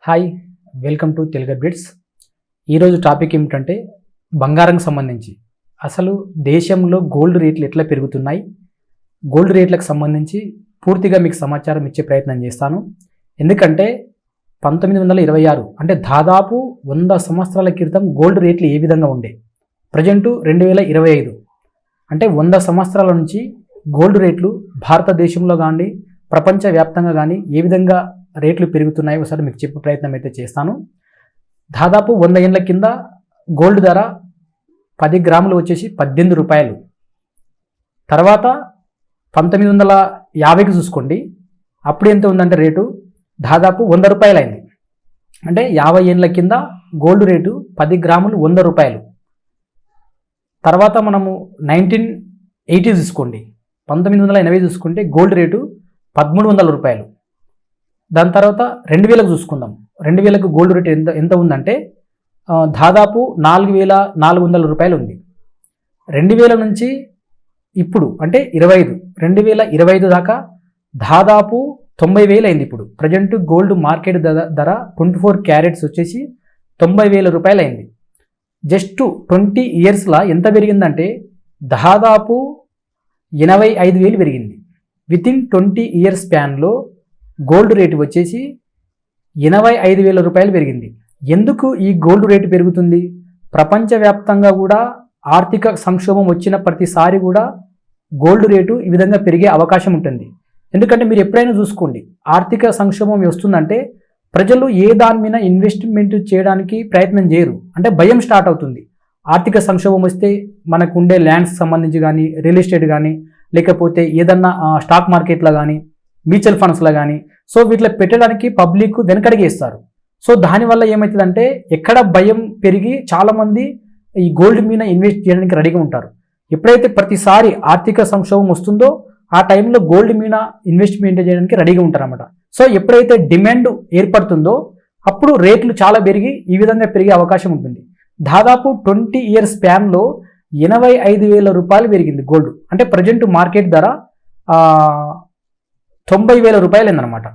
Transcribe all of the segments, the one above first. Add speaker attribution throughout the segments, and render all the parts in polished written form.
Speaker 1: Hi, welcome to Telugu updates. ఈరోజు topic ఏమిటంటే బంగారంకి సంబంధించి అసలు దేశంలో గోల్డ్ రేట్లు ఎట్లా పెరుగుతున్నాయి, గోల్డ్ రేట్లకు సంబంధించి పూర్తిగా మీకు సమాచారం ఇచ్చే ప్రయత్నం చేస్తాను. ఎందుకంటే 1926 అంటే దాదాపు 100 సంవత్సరాల క్రితం గోల్డ్ రేట్లు ఏ విధంగా ఉండే, ప్రజెంటు 2025 అంటే 100 సంవత్సరాల నుంచి గోల్డ్ రేట్లు భారతదేశంలో కానీ ప్రపంచవ్యాప్తంగా కానీ ఏ విధంగా రేట్లు పెరుగుతున్నాయి ఒకసారి మీకు చెప్పే ప్రయత్నం అయితే చేస్తాను. దాదాపు 100 ఏళ్ల కింద గోల్డ్ ధర 10 గ్రాములు వచ్చేసి 18 రూపాయలు. తర్వాత 1950కి చూసుకోండి, అప్పుడు ఎంత ఉందంటే రేటు దాదాపు 100 రూపాయలు అయింది. అంటే 50 ఏళ్ల కింద గోల్డ్ రేటు 10 గ్రాములు 100 రూపాయలు. తర్వాత మనము 1980 చూసుకోండి, 1980 చూసుకుంటే గోల్డ్ రేటు 1300 రూపాయలు. దాని తర్వాత 2000కు చూసుకుందాం, 2000కు గోల్డ్ రేట్ ఎంత ఉందంటే దాదాపు 4400 రూపాయలు ఉంది. 2000 నుంచి ఇప్పుడు అంటే 2025 దాకా దాదాపు 90,000 అయింది. ఇప్పుడు ప్రజెంట్ గోల్డ్ మార్కెట్ ధర 24 క్యారెట్స్ వచ్చేసి 90,000 రూపాయలు అయింది. జస్ట్ 20 ఇయర్స్లో ఎంత పెరిగిందంటే దాదాపు 85,000 పెరిగింది. వితిన్ 20 ఇయర్స్ స్పాన్లో గోల్డ్ రేటు వచ్చేసి 85,000 రూపాయలు పెరిగింది. ఎందుకు ఈ గోల్డ్ రేటు పెరుగుతుంది? ప్రపంచవ్యాప్తంగా కూడా ఆర్థిక సంక్షోభం వచ్చిన ప్రతిసారి కూడా గోల్డ్ రేటు ఈ విధంగా పెరిగే అవకాశం ఉంటుంది. ఎందుకంటే మీరు ఎప్పుడైనా చూసుకోండి, ఆర్థిక సంక్షోభం వస్తుందంటే ప్రజలు ఏ దాని మీద ఇన్వెస్ట్మెంట్ చేయడానికి ప్రయత్నం చేయరు, అంటే భయం స్టార్ట్ అవుతుంది. ఆర్థిక సంక్షోభం వస్తే మనకు ఉండే ల్యాండ్స్కి సంబంధించి కానీ, రియల్ ఎస్టేట్ కానీ, లేకపోతే ఏదన్నా స్టాక్ మార్కెట్లో కానీ, మ్యూచువల్ ఫండ్స్లో కానీ, సో వీటిలో పెట్టడానికి పబ్లిక్ వెనకడిగేస్తారు. సో దానివల్ల ఏమవుతుందంటే ఎక్కడ భయం పెరిగి చాలామంది ఈ గోల్డ్ మీద ఇన్వెస్ట్ చేయడానికి రెడీగా ఉంటారు. ఎప్పుడైతే ప్రతిసారి ఆర్థిక సంక్షోభం వస్తుందో ఆ టైంలో గోల్డ్ మీద ఇన్వెస్ట్మెంట్ చేయడానికి రెడీగా ఉంటారన్నమాట. సో ఎప్పుడైతే డిమాండ్ ఏర్పడుతుందో అప్పుడు రేట్లు చాలా పెరిగి ఈ విధంగా పెరిగే అవకాశం ఉంటుంది. దాదాపు 20 ఇయర్స్ స్పాన్లో 85,000 రూపాయలు పెరిగింది గోల్డ్. అంటే ప్రజెంట్ మార్కెట్ ధర 90,000 రూపాయలు అయిందనమాట.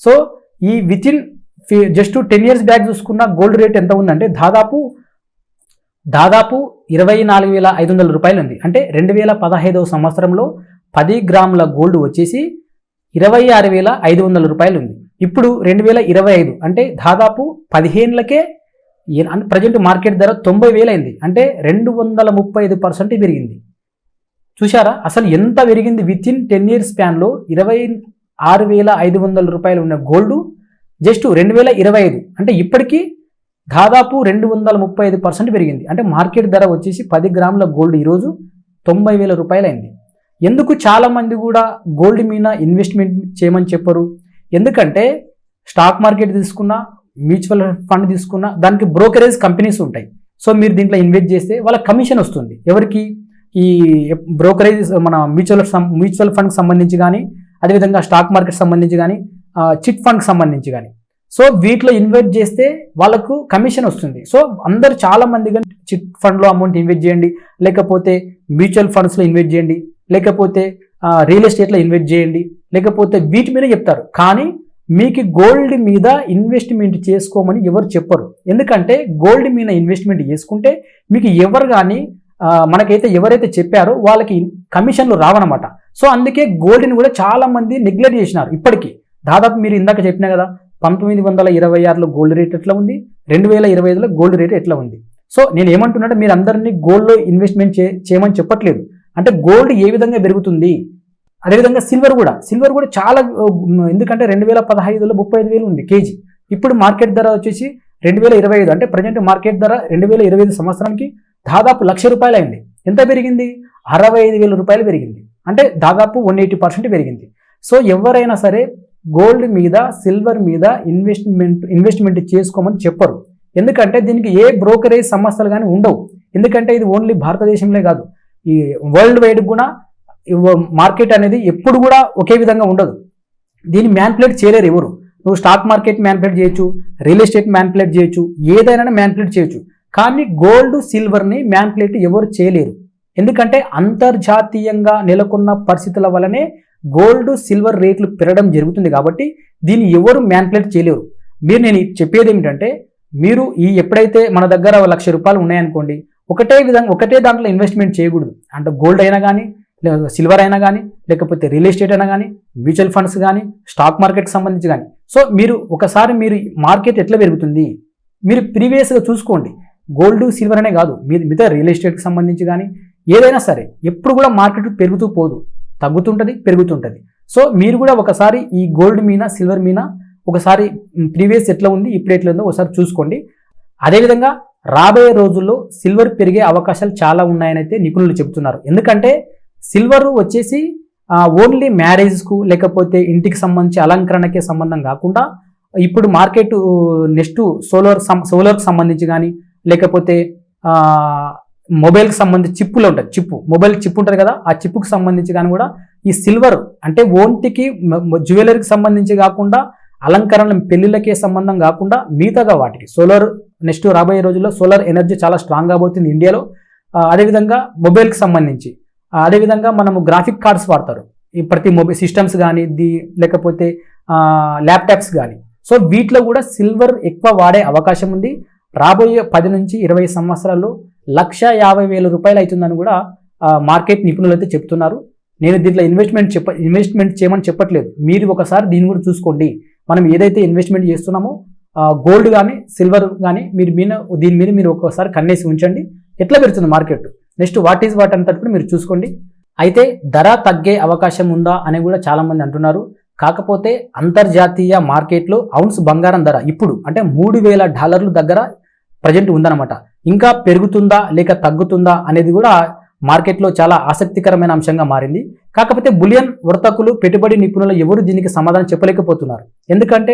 Speaker 1: సో ఈ వితిన్ జస్ట్ 10 ఇయర్స్ బ్యాక్ చూసుకున్న గోల్డ్ రేట్ ఎంత ఉందంటే దాదాపు 24,500 రూపాయలు ఉంది. అంటే 2015 సంవత్సరంలో 10 గ్రాముల గోల్డ్ వచ్చేసి 26,500 రూపాయలు ఉంది. ఇప్పుడు 2025 అంటే దాదాపు 15 ఏళ్లకే ప్రజెంట్ మార్కెట్ ధర 90,000 అయింది. అంటే 235% పెరిగింది. చూశారా అసలు ఎంత పెరిగింది? విత్ ఇన్ 10 ఇయర్స్ స్పాన్లో 26,500 రూపాయలు ఉన్న గోల్డ్ జస్ట్ 2025 అంటే ఇప్పటికీ దాదాపు 235% పెరిగింది. అంటే మార్కెట్ ధర వచ్చేసి 10 గ్రాముల గోల్డ్ ఈరోజు 90,000 రూపాయలు అయింది. ఎందుకు చాలామంది కూడా గోల్డ్ మీద ఇన్వెస్ట్మెంట్ చేయమని చెప్పరు? ఎందుకంటే స్టాక్ మార్కెట్ తీసుకున్నా, మ్యూచువల్ ఫండ్ తీసుకున్నా దానికి బ్రోకరేజ్ కంపెనీస్ ఉంటాయి. సో మీరు దీంట్లో ఇన్వెస్ట్ చేస్తే వాళ్ళ కమిషన్ వస్తుంది. ఎవరికి? ఈ బ్రోకరేజ్ మన మ్యూచువల్ ఫండ్కి సంబంధించి కానీ, అదేవిధంగా స్టాక్ మార్కెట్ సంబంధించి కానీ, చిట్ ఫండ్కి సంబంధించి కానీ. సో వీటిలో ఇన్వెస్ట్ చేస్తే వాళ్ళకు కమిషన్ వస్తుంది. సో అందరు చాలామంది కానీ చిట్ ఫండ్లో అమౌంట్ ఇన్వెస్ట్ చేయండి, లేకపోతే మ్యూచువల్ ఫండ్స్లో ఇన్వెస్ట్ చేయండి, లేకపోతే రియల్ ఎస్టేట్లో ఇన్వెస్ట్ చేయండి, లేకపోతే వీటి మీద చెప్తారు. కానీ మీకు గోల్డ్ మీద ఇన్వెస్ట్మెంట్ చేసుకోమని ఎవరు చెప్పరు. ఎందుకంటే గోల్డ్ మీద ఇన్వెస్ట్మెంట్ చేసుకుంటే మీకు ఎవరు కానీ మనకైతే ఎవరైతే చెప్పారో వాళ్ళకి కమిషన్లు రావన్నమాట. సో అందుకే గోల్డ్ని కూడా చాలామంది నెగ్లెక్ట్ చేసినారు. ఇప్పటికీ దాదాపు మీరు ఇందాక చెప్పినా కదా, 1926లో గోల్డ్ రేట్ ఎట్లా ఉంది, 2025లో గోల్డ్ రేట్ ఎట్లా ఉంది. సో నేను ఏమంటున్నానంటే మీరు అందరినీ గోల్డ్లో ఇన్వెస్ట్మెంట్ చేయమని చెప్పట్లేదు. అంటే గోల్డ్ ఏ విధంగా పెరుగుతుంది, అదేవిధంగా సిల్వర్ కూడా చాలా, ఎందుకంటే 2015లో 35,000 ఉంది కేజీ. ఇప్పుడు మార్కెట్ ధర వచ్చేసి 2025 అంటే ప్రజెంట్ మార్కెట్ ధర 2025 సంవత్సరానికి దాదాపు 1,00,000 రూపాయలు అయింది. ఎంత పెరిగింది? 65,000 రూపాయలు పెరిగింది. అంటే దాదాపు 180% పెరిగింది. సో ఎవరైనా సరే గోల్డ్ మీద, సిల్వర్ మీద ఇన్వెస్ట్మెంట్ చేసుకోమని చెప్పరు. ఎందుకంటే దీనికి ఏ బ్రోకరేజ్ సమస్యలు కానీ ఉండవు. ఎందుకంటే ఇది ఓన్లీ భారతదేశంలో కాదు, ఈ వరల్డ్ వైడ్ కూడా మార్కెట్ అనేది ఎప్పుడు కూడా ఒకే విధంగా ఉండదు. దీన్ని మ్యానిపులేట్ చేయలేరు ఎవరు. నువ్వు స్టాక్ మార్కెట్ మ్యానిపులేట్ చేయొచ్చు, రియల్ ఎస్టేట్ మ్యానిపులేట్ చేయొచ్చు, ఏదైనా మ్యానిపులేట్ చేయొచ్చు. కానీ గోల్డ్, సిల్వర్ని మ్యానిపులేట్ ఎవరు చేయలేరు. ఎందుకంటే అంతర్జాతీయంగా నెలకొన్న పరిస్థితుల వల్లనే గోల్డ్, సిల్వర్ రేట్లు పెరగడం జరుగుతుంది. కాబట్టి దీన్ని ఎవరు మ్యానిపులేట్ చేయలేరు. నేను చెప్పేది ఏమిటంటే, మీరు ఎప్పుడైతే మన దగ్గర ₹1,00,000 ఉన్నాయనుకోండి, ఒకటే దాంట్లో ఇన్వెస్ట్మెంట్ చేయకూడదు. అంటే గోల్డ్ అయినా కానీ, సిల్వర్ అయినా కానీ, లేకపోతే రియల్ ఎస్టేట్ అయినా కానీ, మ్యూచువల్ ఫండ్స్ కానీ, స్టాక్ మార్కెట్కి సంబంధించి కానీ. సో మీరు మార్కెట్ ఎట్లా పెరుగుతుంది మీరు ప్రీవియస్గా చూసుకోండి. గోల్డ్ సిల్వర్ అనే కాదు, మిగతా రియల్ ఎస్టేట్కి సంబంధించి కానీ ఏదైనా సరే ఎప్పుడు కూడా మార్కెట్ పెరుగుతూ పోదు, తగ్గుతుంటుంది, పెరుగుతుంటుంది. సో మీరు కూడా ఒకసారి ఈ గోల్డ్ మీద, సిల్వర్ మీద ఒకసారి ప్రీవియస్ ఎట్లా ఉంది, ఇప్పుడు ఎట్లా ఉందో ఒకసారి చూసుకోండి. అదేవిధంగా రాబోయే రోజుల్లో సిల్వర్ పెరిగే అవకాశాలు చాలా ఉన్నాయని అయితే నిపుణులు చెబుతున్నారు. ఎందుకంటే సిల్వర్ వచ్చేసి ఓన్లీ మ్యారేజ్కు లేకపోతే ఇంటికి సంబంధించి అలంకరణకే సంబంధం కాకుండా ఇప్పుడు మార్కెట్ నెక్స్ట్ సోలార్కి సంబంధించి కానీ, లేకపోతే మొబైల్కి సంబంధించి చిప్పులు ఉంటుంది, మొబైల్ చిప్ ఉంటుంది కదా, ఆ చిప్పుకు సంబంధించి కానీ కూడా ఈ సిల్వర్ అంటే ఒంటికి జ్యువెలరీకి సంబంధించి కాకుండా, అలంకరణ పెళ్లిళ్ళకే సంబంధం కాకుండా మిగతాగా వాటికి సోలార్ నెక్స్ట్ రాబోయే రోజుల్లో సోలార్ ఎనర్జీ చాలా స్ట్రాంగ్ కాబోతుంది ఇండియాలో. అదేవిధంగా మొబైల్కి సంబంధించి, అదేవిధంగా మనము గ్రాఫిక్ కార్డ్స్ వాడతారు ఈ ప్రతి మొబైల్ సిస్టమ్స్ కానీ, లేకపోతే ల్యాప్టాప్స్ కానీ. సో వీటిలో కూడా సిల్వర్ ఎక్కువ వాడే అవకాశం ఉంది. రాబోయే 10 నుంచి 20 సంవత్సరాల్లో ₹1,50,000 అవుతుందని కూడా మార్కెట్ నిపుణులు అయితే చెప్తున్నారు. నేను దీంట్లో ఇన్వెస్ట్మెంట్ చేయమని చెప్పట్లేదు, మీరు ఒకసారి దీన్ని కూడా చూసుకోండి. మనం ఏదైతే ఇన్వెస్ట్మెంట్ చేస్తున్నామో గోల్డ్ కానీ సిల్వర్ కానీ దీని మీద మీరు ఒకసారి కన్నేసి ఉంచండి, ఎట్లా పెడుతుంది మార్కెట్, నెక్స్ట్ వాట్ అంతటి మీరు చూసుకోండి. అయితే ధర తగ్గే అవకాశం ఉందా అని కూడా చాలా మంది అంటున్నారు. కాకపోతే అంతర్జాతీయ మార్కెట్లో ఔన్స్ బంగారం ధర ఇప్పుడు అంటే $3,000 దగ్గర ప్రజెంట్ ఉందన్నమాట. ఇంకా పెరుగుతుందా లేక తగ్గుతుందా అనేది కూడా మార్కెట్లో చాలా ఆసక్తికరమైన అంశంగా మారింది. కాకపోతే బులియన్ వర్తకులు, పెట్టుబడి నిపుణులు ఎవరు దీనికి సమాధానం చెప్పలేకపోతున్నారు. ఎందుకంటే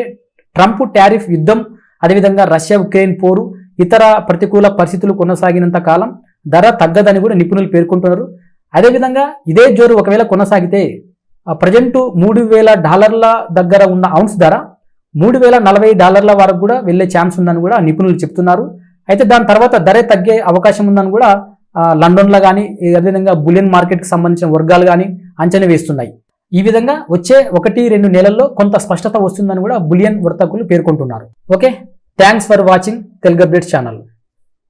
Speaker 1: ట్రంప్ టారిఫ్ యుద్ధం, అదేవిధంగా రష్యా ఉక్రెయిన్ పోరు, ఇతర ప్రతికూల పరిస్థితులు కొనసాగినంత కాలం ధర తగ్గదని కూడా నిపుణులు పేర్కొంటున్నారు. అదేవిధంగా ఇదే జోరు ఒకవేళ కొనసాగితే ప్రజెంట్ $3,000 దగ్గర ఉన్న ఔన్స్ ధర $3,040 వరకు కూడా వెళ్ళే ఛాన్స్ ఉందని కూడా నిపుణులు చెప్తున్నారు. అయితే దాని తర్వాత ధర తగ్గే అవకాశం ఉందని కూడా లండన్లో కానీ, అదేవిధంగా బులియన్ మార్కెట్కి సంబంధించిన వర్గాలు కానీ అంచనా వేస్తున్నాయి. ఈ విధంగా వచ్చే 1-2 నెలల్లో కొంత స్పష్టత వస్తుందని కూడా బులియన్ వర్తకులు పేర్కొంటున్నారు. Okay, thanks for watching Telugu updates channel.